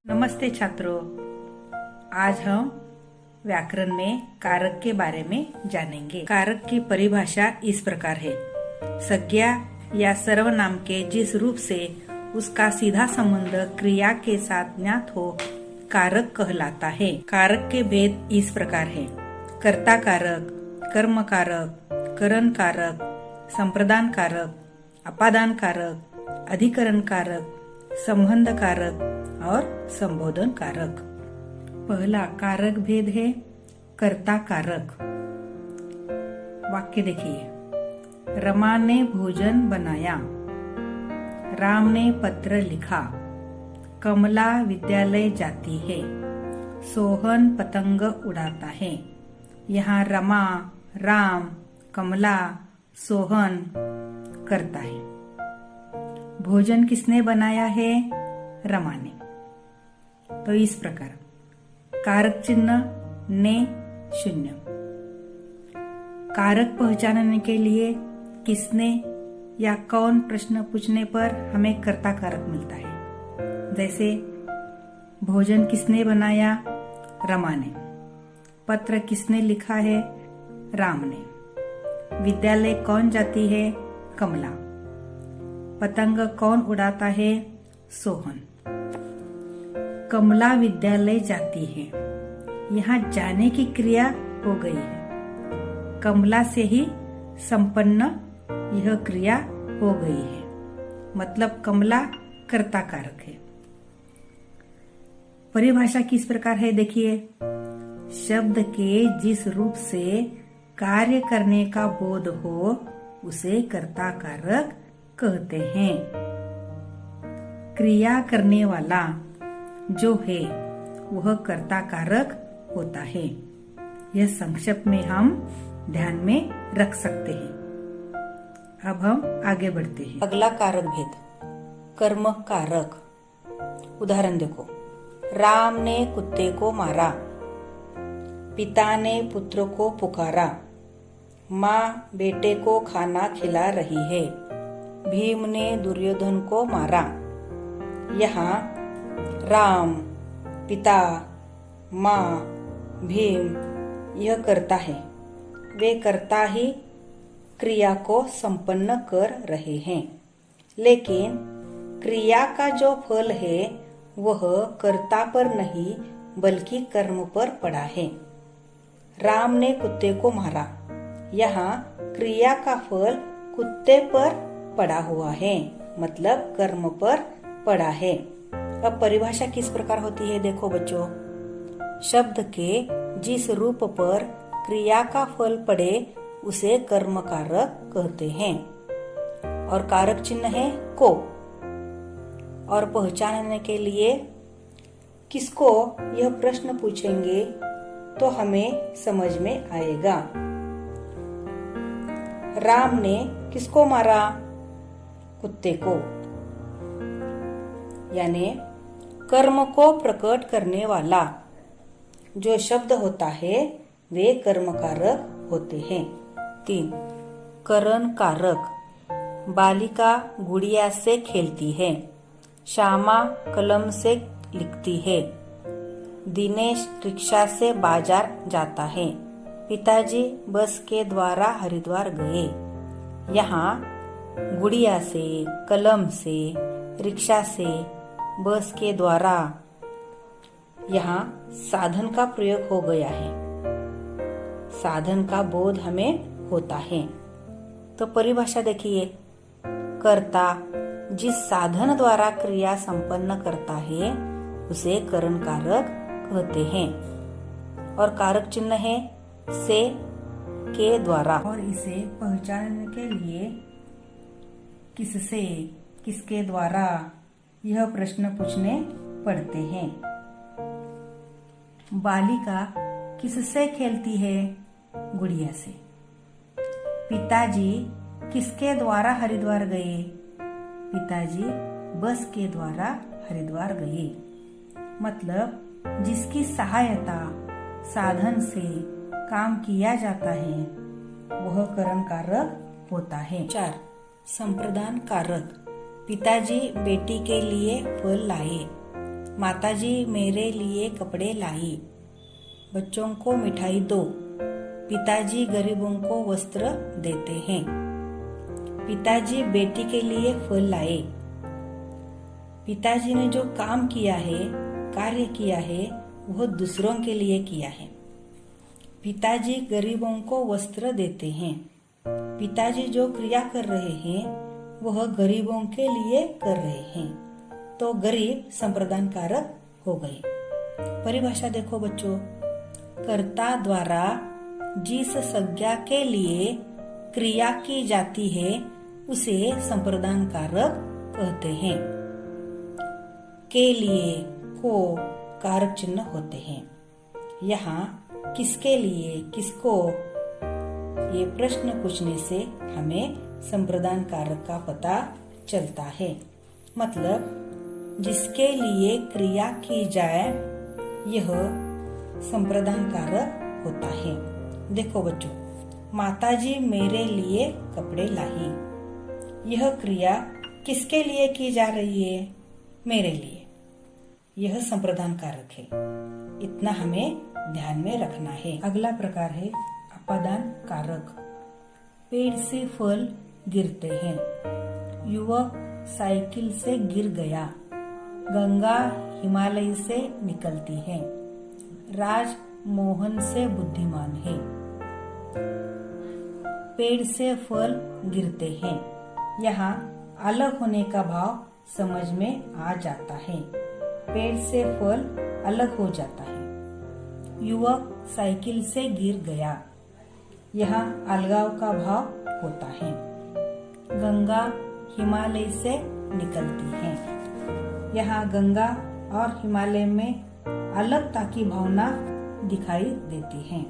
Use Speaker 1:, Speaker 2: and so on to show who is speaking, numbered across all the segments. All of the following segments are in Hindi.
Speaker 1: नमस्ते छात्रों, आज हम व्याकरण में कारक के बारे में जानेंगे। कारक की परिभाषा इस प्रकार है। संज्ञा या सर्वनाम के जिस रूप से उसका सीधा संबंध क्रिया के साथ ज्ञात हो कारक कहलाता है। कारक के भेद इस प्रकार है। कर्ता कारक, कर्म कारक, करण कारक, संप्रदान कारक, अपादान कारक, अधिकरण कारक, संबंध कारक और संबोधन कारक। पहला कारक भेद है कर्ता कारक। वाक्य देखिए। रमा ने भोजन बनाया, राम ने पत्र लिखा, कमला विद्यालय जाती है, सोहन पतंग उड़ाता है। यहाँ रमा, राम, कमला, सोहन करता है। भोजन किसने बनाया है? रमा ने। तो इस प्रकार कारक चिन्ह ने शून्य। कारक पहचानने के लिए किसने या कौन प्रश्न पूछने पर हमें कर्ता कारक मिलता है। जैसे भोजन किसने बनाया? रमा ने। पत्र किसने लिखा है? राम ने। विद्यालय कौन जाती है? कमला। पतंग कौन उड़ाता है? सोहन। कमला विद्यालय जाती है। यहाँ जाने की क्रिया हो गई है। कमला से ही संपन्न यह क्रिया हो गई है, मतलब कमला कर्ता कारक है। परिभाषा किस प्रकार है देखिए। शब्द के जिस रूप से कार्य करने का बोध हो उसे कर्ता कारक कहते हैं। क्रिया करने वाला जो है वह कर्ता कारक होता है। यह संक्षेप में हम ध्यान में रख सकते हैं। अब हम आगे बढ़ते हैं। अगला कारक भेद कर्म कारक। उदाहरण देखो। राम ने कुत्ते को मारा, पिता ने पुत्र को पुकारा, माँ बेटे को खाना खिला रही है, भीम ने दुर्योधन को मारा। यहाँ राम, पिता, माँ, भीम यह कर्ता है। वे कर्ता ही क्रिया को संपन्न कर रहे हैं, लेकिन क्रिया का जो फल है वह कर्ता पर नहीं बल्कि कर्म पर पड़ा है। राम ने कुत्ते को मारा। यहाँ क्रिया का फल कुत्ते पर पड़ा हुआ है, मतलब कर्म पर पड़ा है। अब परिभाषा किस प्रकार होती है देखो बच्चों। शब्द के जिस रूप पर क्रिया का फल पड़े उसे कर्म कारक कहते हैं और कारक चिन्ह है को। और पहचानने के लिए किसको यह प्रश्न पूछेंगे तो हमें समझ में आएगा। राम ने किसको मारा? कुत्ते को। यानी कर्म को प्रकट करने वाला जो शब्द होता है वे कर्म कारक होते हैं। 3 करण कारक। बालिका गुड़िया से खेलती है, श्यामा कलम से लिखती है, दिनेश रिक्शा से बाजार जाता है, पिताजी बस के द्वारा हरिद्वार गए। यहाँ गुड़िया से, कलम से, रिक्शा से, बस के द्वारा यहाँ साधन का प्रयोग हो गया है। साधन का बोध हमें होता है। तो परिभाषा देखिए। कर्ता जिस साधन द्वारा क्रिया संपन्न करता है उसे करण कारक कहते हैं और कारक चिन्ह है से, के द्वारा। और इसे पहचानने के लिए किससे, किसके द्वारा यह प्रश्न पूछने पड़ते हैं। बालिका किससे खेलती है? गुड़िया से। पिताजी किसके द्वारा हरिद्वार गए? पिताजी बस के द्वारा हरिद्वार गए। मतलब जिसकी सहायता साधन से काम किया जाता है वह करण कारक होता है। 4 संप्रदान कारक। पिताजी बेटी के लिए फल लाए, माताजी मेरे लिए कपड़े लाई, बच्चों को मिठाई दो, पिताजी गरीबों को वस्त्र देते हैं। पिताजी बेटी के लिए फल लाए। पिताजी ने जो काम किया है, कार्य किया है, वह दूसरों के लिए किया है। पिताजी गरीबों को वस्त्र देते हैं। पिताजी जो क्रिया कर रहे हैं वह गरीबों के लिए कर रहे हैं, तो गरीब संप्रदान कारक हो गए। परिभाषा देखो बच्चों, कर्ता द्वारा जिस संज्ञा के लिए क्रिया की जाती है उसे संप्रदान कारक कहते हैं। के लिए को कारक चिन्ह होते हैं। यहाँ किसके लिए, किसको, ये प्रश्न पूछने से हमें संप्रदान कारक का पता चलता है। मतलब जिसके लिए क्रिया की जाए यह संप्रदान कारक होता है। देखो बच्चों, माताजी मेरे लिए कपड़े लाई, यह क्रिया किसके लिए की जा रही है? मेरे लिए। यह संप्रदान कारक है, इतना हमें ध्यान में रखना है। अगला प्रकार है अपादान कारक। पेड़ से फल गिरते हैं, युवक साइकिल से गिर गया, गंगा हिमालय से निकलती है, राज मोहन से बुद्धिमान है। पेड़ से फल गिरते हैं, यहाँ अलग होने का भाव समझ में आ जाता है। पेड़ से फल अलग हो जाता है। युवक साइकिल से गिर गया, यहाँ अलगाव का भाव होता है। गंगा हिमालय से निकलती है, यहाँ गंगा और हिमालय में अलगता की भावना दिखाई देती है।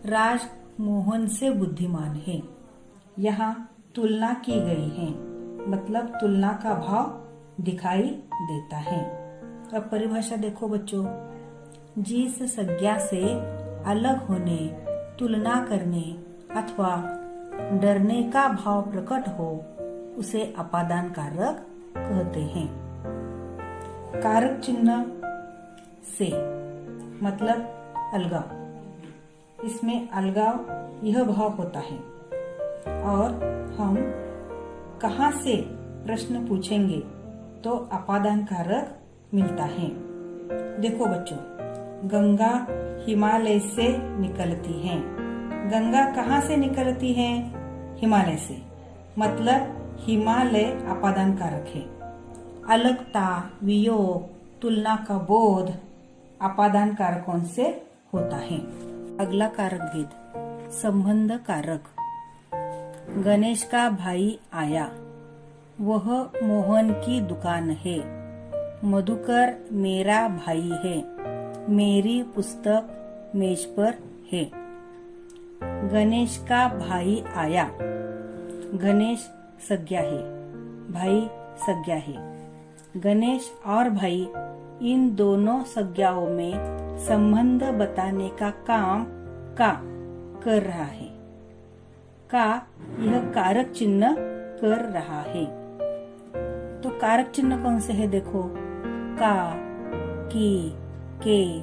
Speaker 1: राज मोहन से बुद्धिमान है, यहाँ तुलना की गई है, मतलब तुलना का भाव दिखाई देता है। अब परिभाषा देखो बच्चों, जिस संज्ञा से अलग होने, तुलना करने अथवा डरने का भाव प्रकट हो उसे अपादान कारक कहते हैं। कारक चिन्ह से मतलब अलगाव, इसमें अलगाव यह भाव होता है। और हम कहाँ से प्रश्न पूछेंगे तो अपादान कारक मिलता है। देखो बच्चों, गंगा हिमालय से निकलती है। गंगा कहाँ से निकलती है? हिमालय से, मतलब हिमालय अपादान कारक है। अलगता, वियोग, तुलना का बोध अपादान कारकों से होता है। अगला कारक भेद, संबंध कारक। गणेश का भाई आया, वह मोहन की दुकान है। मधुकर मेरा भाई है, मेरी पुस्तक मेज पर है। गणेश का भाई आया, गणेश संज्ञा है, भाई संज्ञा है। गणेश और भाई इन दोनों संज्ञाओं में संबंध बताने का काम का कर रहा है। का यह कारक चिन्ह कर रहा है। तो कारक चिन्ह कौन से है? देखो, का, की, के,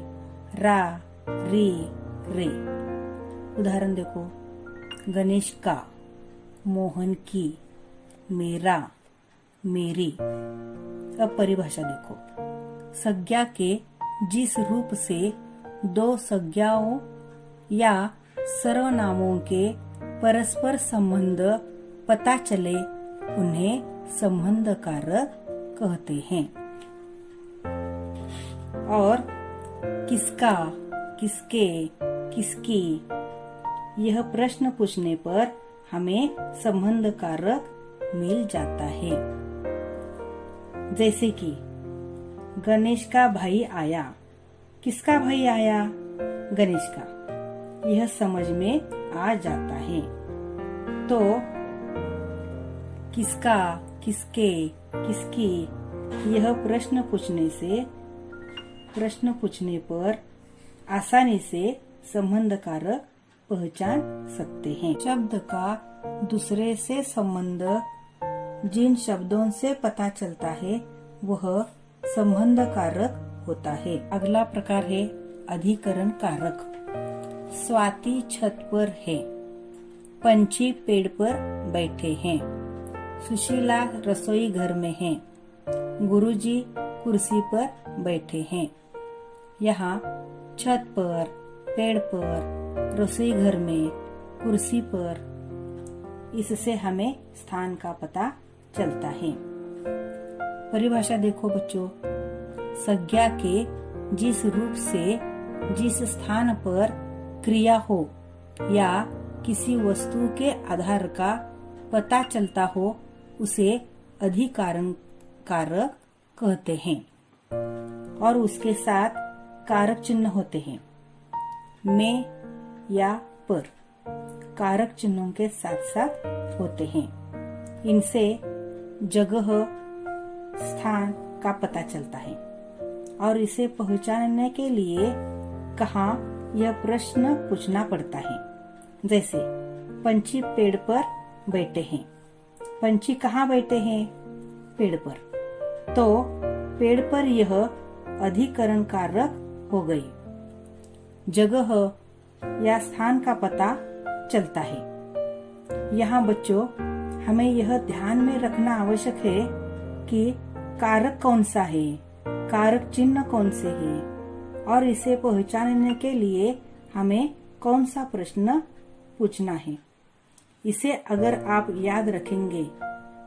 Speaker 1: रा, री, रे। उदाहरण देखो, गणेश का, मोहन की, मेरा, मेरी। अब परिभाषा देखो, संज्ञा के जिस रूप से दो संज्ञाओं या सर्वनामों के परस्पर संबंध पता चले उन्हें संबंध कारक कहते हैं। और किसका, किसके, किसकी, यह प्रश्न पूछने पर हमें संबंध कारक मिल जाता है। जैसे कि गणेश का भाई आया, किसका भाई आया? गणेश का, यह समझ में आ जाता है। तो किसका, किसके, किसकी, यह प्रश्न पूछने पर आसानी से संबंध कारक पहचान सकते हैं। शब्द का दूसरे से संबंध जिन शब्दों से पता चलता है वह संबंध कारक होता है। अगला प्रकार है अधिकरण कारक। स्वाति छत पर है, पंछी पेड़ पर बैठे हैं, सुशीला रसोई घर में है, गुरुजी कुर्सी पर बैठे हैं। यहाँ छत पर, पेड़ पर, रसोई घर में, कुर्सी पर, इससे हमें स्थान का पता चलता है। परिभाषा देखो बच्चों, संज्ञा के जिस रूप से जिस स्थान पर क्रिया हो या किसी वस्तु के आधार का पता चलता हो उसे अधिकरण कारक कहते हैं और उसके साथ कारक चिन्ह होते हैं। में या पर कारक चिन्हों के साथ साथ होते हैं। इनसे जगह, स्थान का पता चलता है और इसे पहचानने के लिए कहाँ यह प्रश्न पूछना पड़ता है। जैसे पंछी पेड़ पर बैठे हैं। पंछी कहाँ बैठे हैं? पेड़ पर। तो पेड़ पर यह अधिकरण कारक हो गई। जगह या स्थान का पता चलता है। यहाँ बच्चों हमें यह ध्यान में रखना आवश्यक है कि कारक कौन सा है, कारक चिन्ह कौन से है और इसे पहचानने के लिए हमें कौन सा प्रश्न पूछना है। इसे अगर आप याद रखेंगे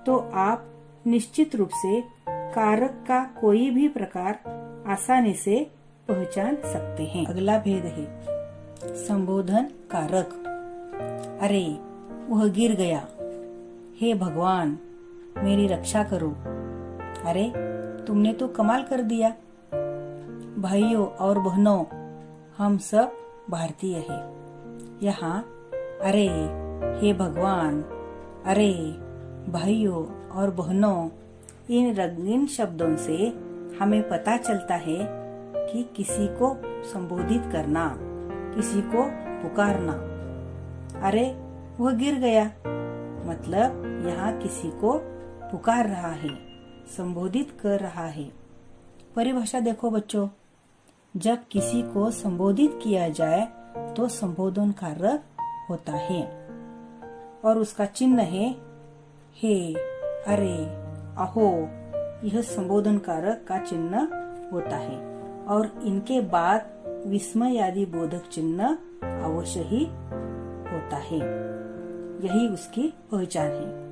Speaker 1: तो आप निश्चित रूप से कारक का कोई भी प्रकार आसानी से पहचान सकते हैं। अगला भेद है संबोधन कारक। अरे वह गिर गया, हे भगवान मेरी रक्षा करो, अरे तुमने तो कमाल कर दिया। भाइयों और बहनों, हम सब भारतीय हैं। यहाँ अरे, हे भगवान, अरे, भाइयों और बहनों, इन रंगीन शब्दों से हमें पता चलता है कि किसी को संबोधित करना, किसी को पुकारना। अरे वह गिर गया, मतलब यहाँ किसी को पुकार रहा है, संबोधित कर रहा है। परिभाषा देखो बच्चों, जब किसी को संबोधित किया जाए तो संबोधन कारक होता है और उसका चिन्ह है हे, अरे, अहो। यह संबोधन कारक का चिन्ह होता है और इनके बाद विस्मय आदि बोधक चिन्ह अवश्य ही होता है। यही उसकी पहचान है।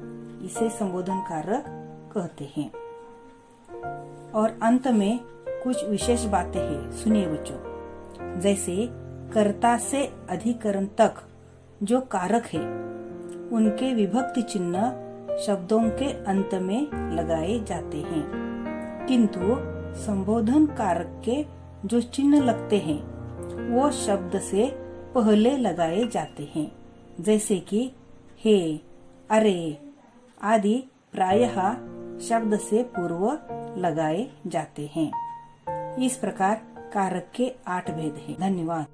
Speaker 1: इसे संबोधन कारक कहते हैं। और अंत में कुछ विशेष बातें हैं, सुनिए बच्चों। जैसे कर्ता से अधिकरण तक जो कारक है उनके विभक्ति चिन्ह शब्दों के अंत में लगाए जाते हैं, किंतु संबोधन कारक के जो चिन्ह लगते हैं वो शब्द से पहले लगाए जाते हैं। जैसे कि हे, अरे आदि प्रायः शब्द से पूर्व लगाए जाते हैं। इस प्रकार कारक के 8 भेद हैं। धन्यवाद।